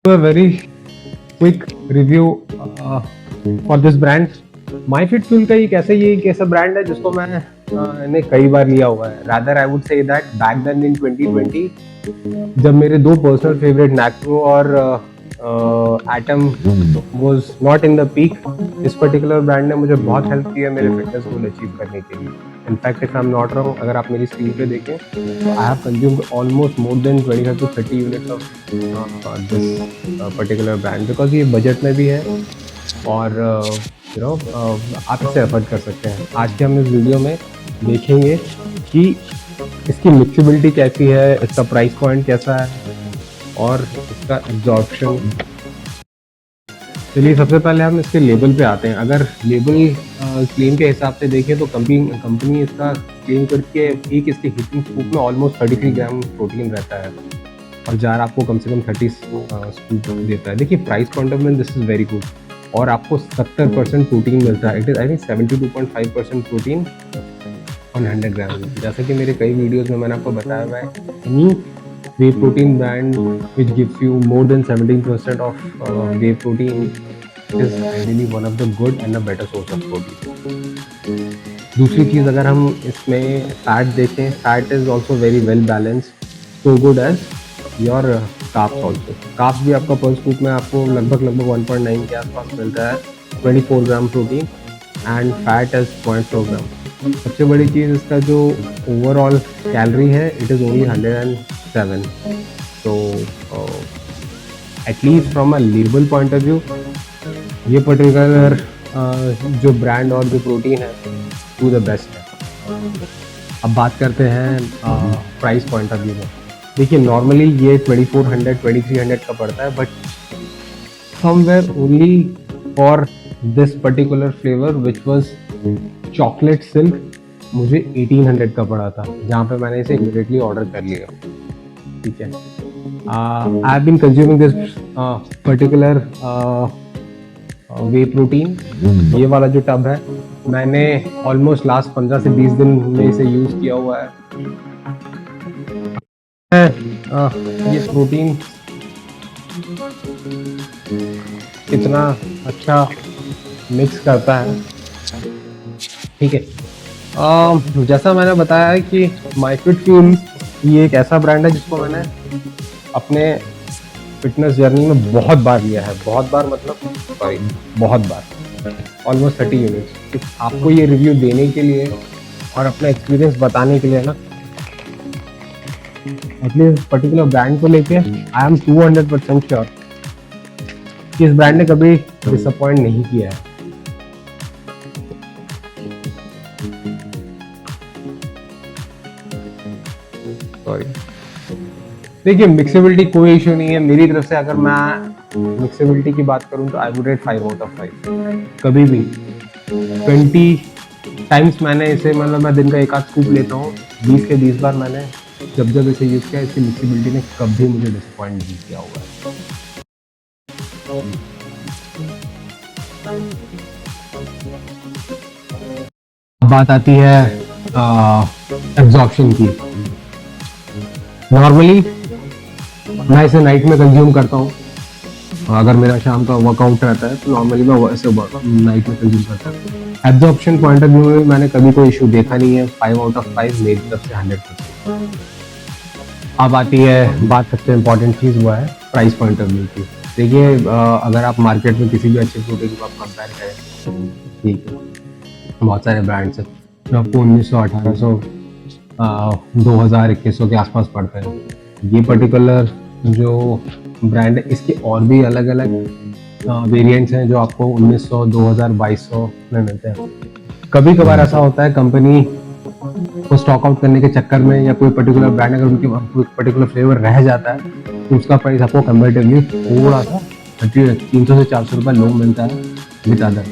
A very quick review for this brand. MyFitFuel का ये एक ऐसा ब्रांड है जिसको मैंने कई बार लिया हुआ है. Rather I would say that back then in 2020 जब मेरे दो पर्सनल फेवरेट नैक्रो और atom was not in the peak, इस पर्टिकुलर ब्रांड ने मुझे बहुत हेल्प किया मेरे फिटनेस गोल अचीव करने के लिए. In fact if I am not wrong, अगर आप मेरी स्क्रीन पे देखें तो I have consumed almost more than 25 to 30 units of this particular brand, because ये बजट में भी है और आप इसे अफोर्ड कर सकते हैं. आज के हम इस वीडियो में देखेंगे कि इसकी मिक्सिबिलिटी कैसी है, इसका प्राइस पॉइंट कैसा है और इसका एब्जॉर्प्शन. चलिए सबसे पहले हम इसके लेबल पे आते हैं. अगर लेबल क्लेम के हिसाब से देखें तो कंपनी इसका क्लेम करके एक इसके हिटिंग स्कूप में ऑलमोस्ट 33 ग्राम प्रोटीन रहता है और जार आपको कम से कम 30 स्कूप देता है. देखिए price point of view this is very good और आपको 70% प्रोटीन मिलता है. It is I think 72.5% protein on 100 ग्राम. जैसा कि मेरे कई वीडियोज़ में मैंने आपको बताया हुआ है, any whey protein brand which gives you more than 17% of whey protein is really one of the good and a better source of protein. दूसरी चीज़ अगर हम इसमें फैट देखें, fat is also very well balanced, so good as your carbs also. Carbs भी आपका पर scoop में आपको लगभग 1.9 के आसपास मिलता है. 24 gram protein and fat is 0.4 ग्राम. सबसे बड़ी चीज़ इसका जो ओवरऑल कैलोरी है, इट इज़ ओनली 107. तो at least from a label point of view ये पर्टिकुलर जो ब्रांड और जो प्रोटीन है टू द बेस्ट है. अब बात करते हैं प्राइस पॉइंट ऑफ व्यू में. देखिए नॉर्मली ये 2400 2300 का पड़ता है, but somewhere only for this particular flavour which was chocolate silk मुझे 1800 का पड़ा था, जहाँ पे मैंने इसे इमीडिएटली ऑर्डर कर लिया. ठीक है. I have been consuming this particular whey protein. ये वाला जो टब है मैंने ऑलमोस्ट लास्ट 15 से 20 दिन में इसे यूज़ किया हुआ है. ये प्रोटीन कितना अच्छा मिक्स करता है. ठीक है. जैसा मैंने बताया है कि MyFitFuel ये एक ऐसा ब्रांड है जिसको मैंने अपने फिटनेस जर्नी में बहुत बार लिया है. बहुत बार मतलब बहुत बार, ऑलमोस्ट 30 यूनिट्स. आपको ये रिव्यू देने के लिए और अपना एक्सपीरियंस बताने के लिए ना, एटलीस्ट पर्टिकुलर ब्रांड को लेके आई एम 200% श्योर कि इस ब्रांड ने कभी डिसअपॉइंट नहीं किया है. सॉरी. देखिए मिक्सेबिलिटी कोई इशू नहीं है मेरी तरफ से. अगर मैं मिक्सेबिलिटी की बात करूं तो I would rate 5 out of 5. कभी भी 20 टाइम्स मैंने इसे, मतलब मैं दिन का एक आध स्कूप लेता हूँ, 20 के 20 बार मैंने जब इसे यूज़ किया, इसकी मिक्सेबिलिटी ने कभी मुझे डिसअपॉइंट नहीं किया हुआ है. बात आती है एब्जॉर्प्शन की. नॉर्मली मैं इसे नाइट में कंज्यूम करता हूँ. अगर मेरा शाम का वर्कआउट रहता है तो नॉर्मली मैं इसे नाइट में कंज्यूम करता हूँ. एब्जॉर्प्शन पॉइंट ऑफ व्यू में मैंने कभी कोई इशू देखा नहीं है. 5 out of 5 मेरी तरफ से 100%. अब आती है बात, सबसे इम्पोर्टेंट चीज़ वो है प्राइस पॉइंट ऑफ व्यू की. देखिए अगर आप मार्केट में किसी भी अच्छे प्रोडक्ट को आप कंपेयर करें, ठीक है, बहुत सारे ब्रांड्स हैं जो आपको 1900, 1800, 2000, 2100 के आसपास पड़ते हैं. ये पर्टिकुलर जो ब्रांड है इसके और भी अलग अलग वेरिएंट्स हैं जो आपको 1900, 2000, 2200 में मिलते हैं. कभी कभार ऐसा होता है कंपनी को स्टॉक आउट करने के चक्कर में या कोई पर्टिकुलर ब्रांड अगर उनकी कोई पर्टिकुलर फ्लेवर रह जाता है तो उसका प्राइस आपको कंपेरेटिवली थोड़ा सा 300 से 400 रुपये लो मिलता है विद अदर.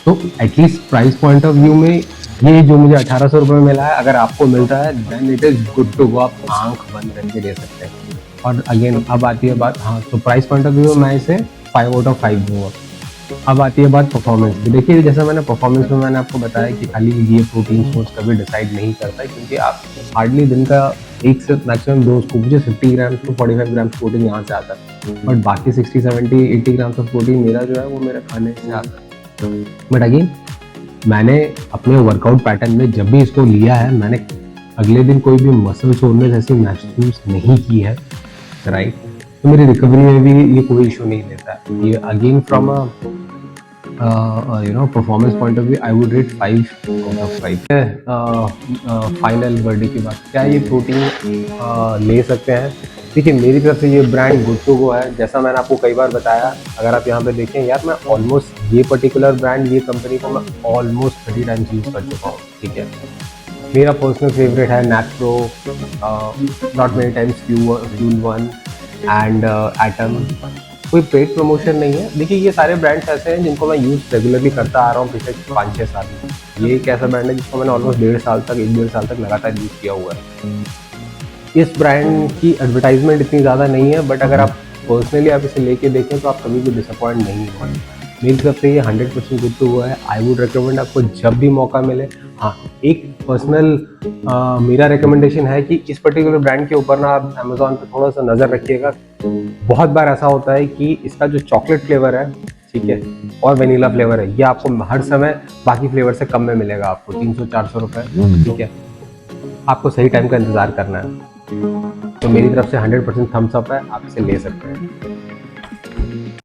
तो at least price point of view में ये जो मुझे 1800 रुपये में मिला है, अगर आपको मिलता है then it is good to go. आप आंख बंद करके ले सकते हैं. और अगेन अब आती है बात, हाँ, तो प्राइस पॉइंट ऑफ व्यू में मैं इसे 5 out of 5 दूंगा. अब आती है बात परफॉर्मेंस की। देखिए जैसा मैंने परफॉर्मेंस में मैंने आपको बताया कि खाली ये प्रोटीन सोर्स कभी डिसाइड नहीं करता है, क्योंकि आप हार्डली दिन का 1 से मैक्सिमम 2 स्कूप, मुझे 50 ग्राम टू 45 ग्राम प्रोटीन यहाँ से आता है, बट बाकी 60 70 80 ग्राम ऑफ प्रोटीन मेरा जो है वो मेरे खाने से आता है। बट अगेन मैंने अपने वर्कआउट पैटर्न में जब भी इसको लिया है, मैंने अगले दिन कोई भी मसल सोरनेस ऐसी महसूस नहीं की है, राइट। तो मेरी रिकवरी में भी ये कोई इशू नहीं देता है। ये again from a performance point of view I would rate 5 out of 5। Final verdict की बात, क्या ये प्रोटीन ले सकते हैं? देखिए मेरी तरफ से ये ब्रांड गुड टू गो है। जैसा मैंने आपको कई बार बताया, अगर आप यहाँ पे देखें यार, मैं ऑलमोस्ट ये पर्टिकुलर ब्रांड, ये कंपनी को मैं ऑलमोस्ट 30 टाइम्स यूज़ कर चुका हूँ, ठीक है। मेरा पर्सनल फेवरेट है नैक्रो, not many times fuel one and atom. कोई पेड प्रमोशन नहीं है। देखिए ये सारे ब्रांड्स ऐसे हैं जिनको मैं यूज़ रेगुलरली करता आ रहा हूँ पिछले 5-6 साल में। ये एक ऐसा ब्रांड है जिसको मैंने ऑलमोस्ट 1.5 साल तक लगातार यूज़ किया हुआ है। इस ब्रांड की एडवर्टाइजमेंट इतनी ज़्यादा नहीं है, बट अगर आप पर्सनली आप इसे लेके देखें तो आप कभी भी डिसअपॉइंट नहीं होंगे। मेरी तरफ से ये 100% गुड टू गो है। आई वुड रिकमेंड आपको जब भी मौका मिले। हाँ, एक पर्सनल मेरा रिकमेंडेशन है कि इस पर्टिकुलर ब्रांड के ऊपर ना आप अमेजोन पे थोड़ा सा नज़र रखिएगा। बहुत बार ऐसा होता है कि इसका जो चॉकलेट फ्लेवर है, ठीक है, और वेनिला फ्लेवर है, ये आपको हर समय बाकी फ्लेवर से कम में मिलेगा, आपको 300-400 रुपये, ठीक है। आपको सही टाइम का इंतज़ार करना है। तो मेरी तरफ से 100% थम्स अप है, आप इसे ले सकते हैं।